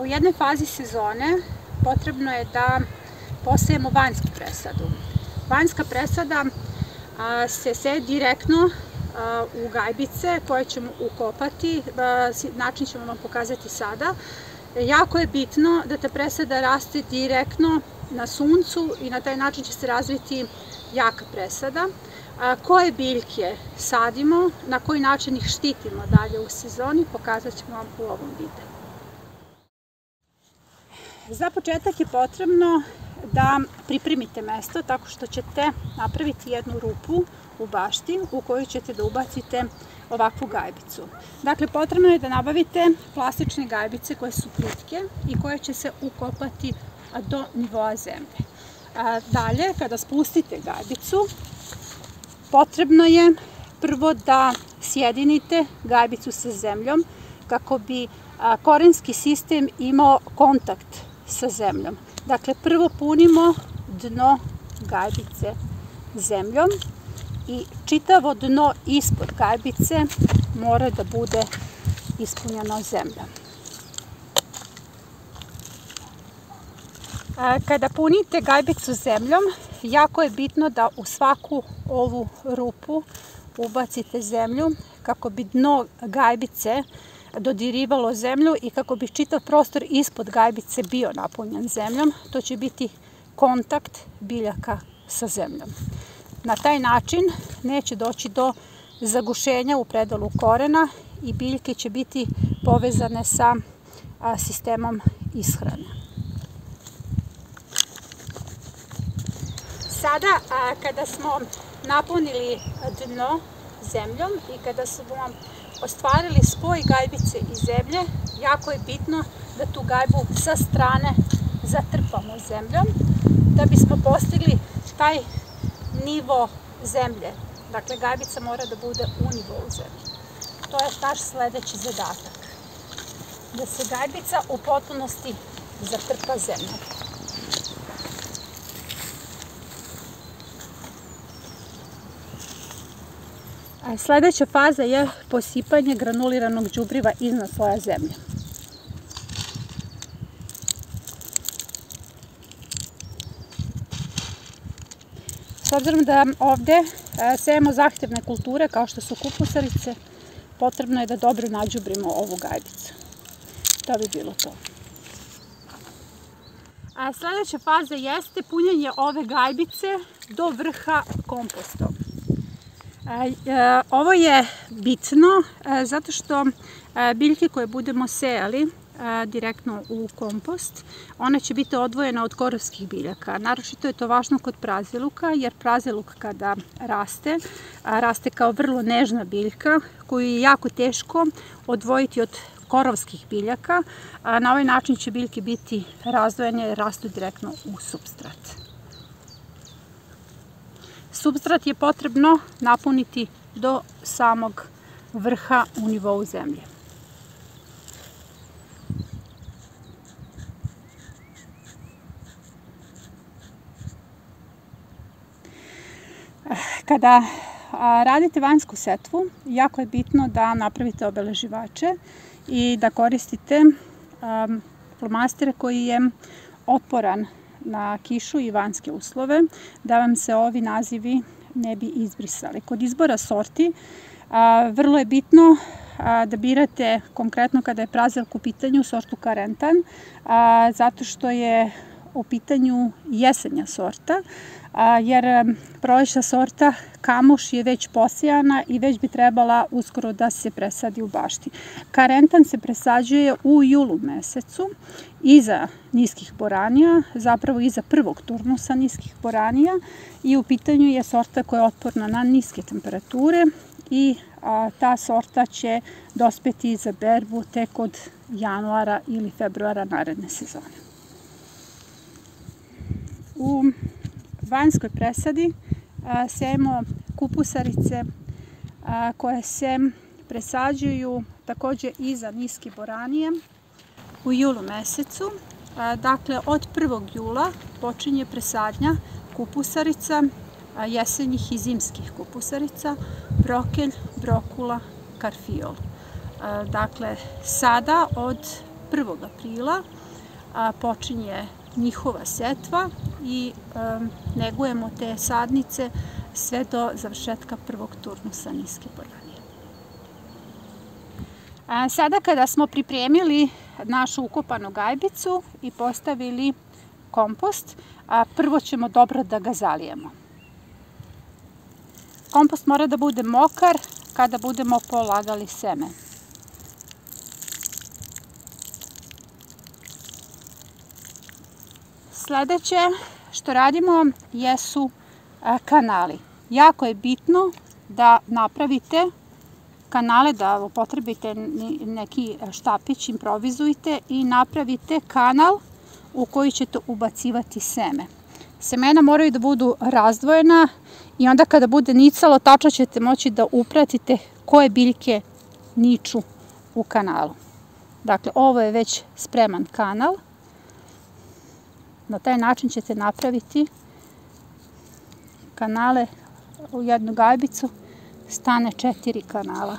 U jednoj fazi sezone potrebno je da posejemo vanjsku presadu. Vanjska presada se seje direktno u gajbice koje ćemo ukopati, način ćemo vam pokazati sada. Jako je bitno da ta presada raste direktno na suncu i na taj način će se razviti jaka presada. Koje biljke sadimo, na koji način ih štitimo dalje u sezoni, pokazat ćemo vam u ovom videu. Za početak je potrebno da pripremite mesto tako što ćete napraviti jednu rupu u bašti u koju ćete da ubacite ovakvu gajbicu. Dakle, potrebno je da nabavite plastične gajbice koje su plitke i koje će se ukopati do nivoa zemlje. Dalje, kada spustite gajbicu, potrebno je prvo da sjedinite gajbicu sa zemljom kako bi korenski sistem imao kontakt sa zemljom. Dakle, prvo punimo dno gajbice zemljom i čitavo dno ispod gajbice mora da bude ispunjeno zemljom. Kada punite gajbicu zemljom, jako je bitno da u svaku ovu rupu ubacite zemlju kako bi dno gajbice dodirivalo zemlju i kako bi čitav prostor ispod gajbice bio napunjen zemljom. To će biti kontakt biljaka sa zemljom. Na taj način neće doći do zagušenja u predalu korena i biljke će biti povezane sa sistemom ishrane. Sada, kada smo napunili dno zemljom i kada smo ostvarili spoj gajbice i zemlje, jako je bitno da tu gajbu sa strane zatrpamo zemljom da bismo postigli taj nivo zemlje. Dakle, gajbica mora da bude u nivou zemlje. To je naš sledeći zadatak. Da se gajbica u potpunosti zatrpa zemljom. Sledeća faza je posipanje granuliranog đubriva iznad sloja zemlje. S obzirom da ovde sejemo zahtevne kulture kao što su kupusarice, potrebno je da dobro nađubrimo ovu gajbicu. To bi bilo to. Sledeća faza jeste punjenje ove gajbice do vrha kompostom. Ovo je bitno zato što biljke koje budemo sejali direktno u kompost, one će biti odvojene od korovskih biljaka. Naročito je to važno kod praziluka, jer praziluk kada raste kao vrlo nežna biljka koju je jako teško odvojiti od korovskih biljaka. Na ovaj način će biljke biti razdvojene jer rastu direktno u supstrat. Supstrat je potrebno napuniti do samog vrha u nivou zemlje. Kada radite vanjsku setvu, jako je bitno da napravite obeleživače i da koristite flomaster koji je otporan na kišu i vanjske uslove, da vam se ovi nazivi ne bi izbrisali. Kod izbora sorti vrlo je bitno da birate, konkretno kada je prazilk u pitanju, sortu Carentan, zato što je u pitanju jesenja sorta, jer prolećna sorta Kamuš je već posejana i već bi trebala uskoro da se presadi u bašti. Carentan se presađuje u julu mesecu iza niskih boranija, zapravo iza prvog turnusa niskih boranija i u pitanju je sorta koja je otporna na niske temperature i ta sorta će dospeti za berbu tek od januara ili februara naredne sezone. U vanjskoj presadi sejemo kupusarice koje se presađuju takođe iza niske boranije u julu mesecu. Dakle, od 1. jula počinje presadnja kupusarica, jesenjih i zimskih kupusarica, brokelj, brokula, karfiol. Dakle, sada od 1. aprila počinje njihova setva i negujemo te sadnice sve do završetka prvog turnusa niske boranije. Sada kada smo pripremili našu ukopanu gajbicu i postavili kompost, prvo ćemo dobro da ga zalijemo. Kompost mora da bude mokar kada budemo polagali seme. Sledeće što radimo jesu kanali. Jako je bitno da napravite kanale, da upotrebite neki štapić, improvizujte i napravite kanal u koji ćete ubacivati seme. Semena moraju da budu razdvojena i onda kada bude nicalo, tačno ćete moći da upratite koje biljke niču u kanalu. Dakle, ovo je već spreman kanal. Na taj način ćete napraviti kanale u jednu gajbicu, stane 4 kanala.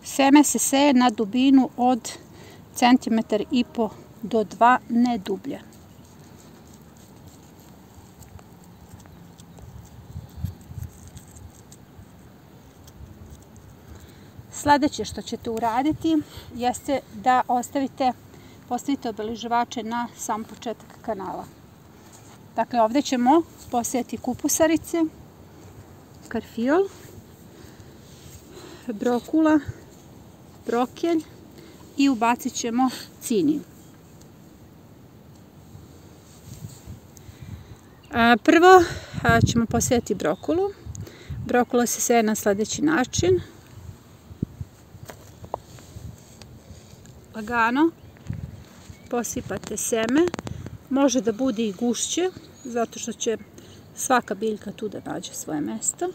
Seme se seje na dubinu od 1,5 cm do 2, ne dublje. Sledeće što ćete uraditi jeste da postavite obeleživače na sam početak kanala. Dakle, ovdje ćemo posejati kupusarice, karfiol, brokula, brokelj i ubacit ćemo ciniju. Prvo ćemo posejati brokulu. Brokula se seje na sledeći način. Lagano posipate seme, može da bude i gušće, zato što će svaka biljka tu da nađe svoje mesto.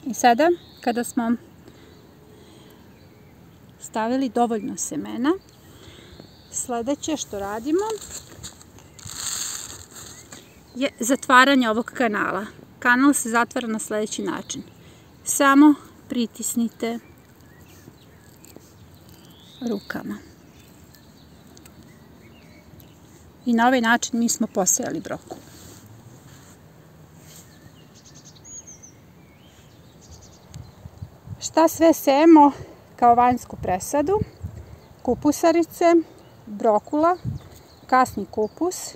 I sada, kada smo stavili dovoljno semena, sledeće što radimo je zatvaranje ovog kanala. Kanal se zatvara na sledeći način. Samo pritisnite rukama. I na ovaj način mi smo posejali brokulu. Šta sve sejemo kao vanjsku presadu? Kupusarice, brokula, kasni kupus,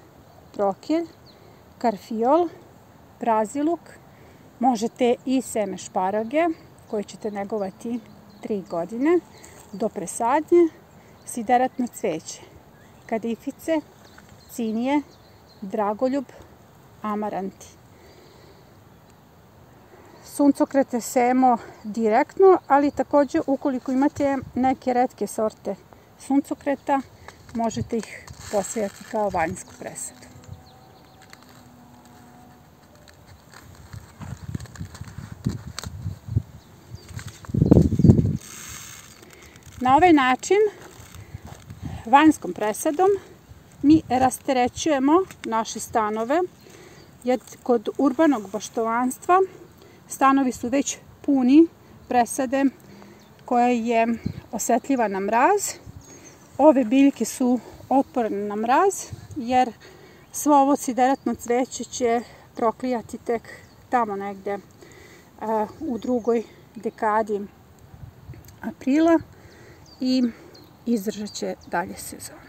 brokelj, karfiol, braziluk, možete i seme šparage koje ćete negovati 3 godine do presadnje, sideratno cveće, kadifice, cinije, dragoljub, amaranti. Suncokrete sejemo direktno, ali također ukoliko imate neke retke sorte suncokreta, možete ih posejati kao vanjsku presadu. Na ovaj način, vanjskom presadom, mi rasterećujemo naše stanove, jer kod urbanog baštovanstva stanovi su već puni presade koja je osetljiva na mraz. Ove biljke su otporne na mraz, jer svo ovo sideratno cveće će proklijati tek tamo negde u drugoj dekadi aprila i izdržat će dalje sezonu.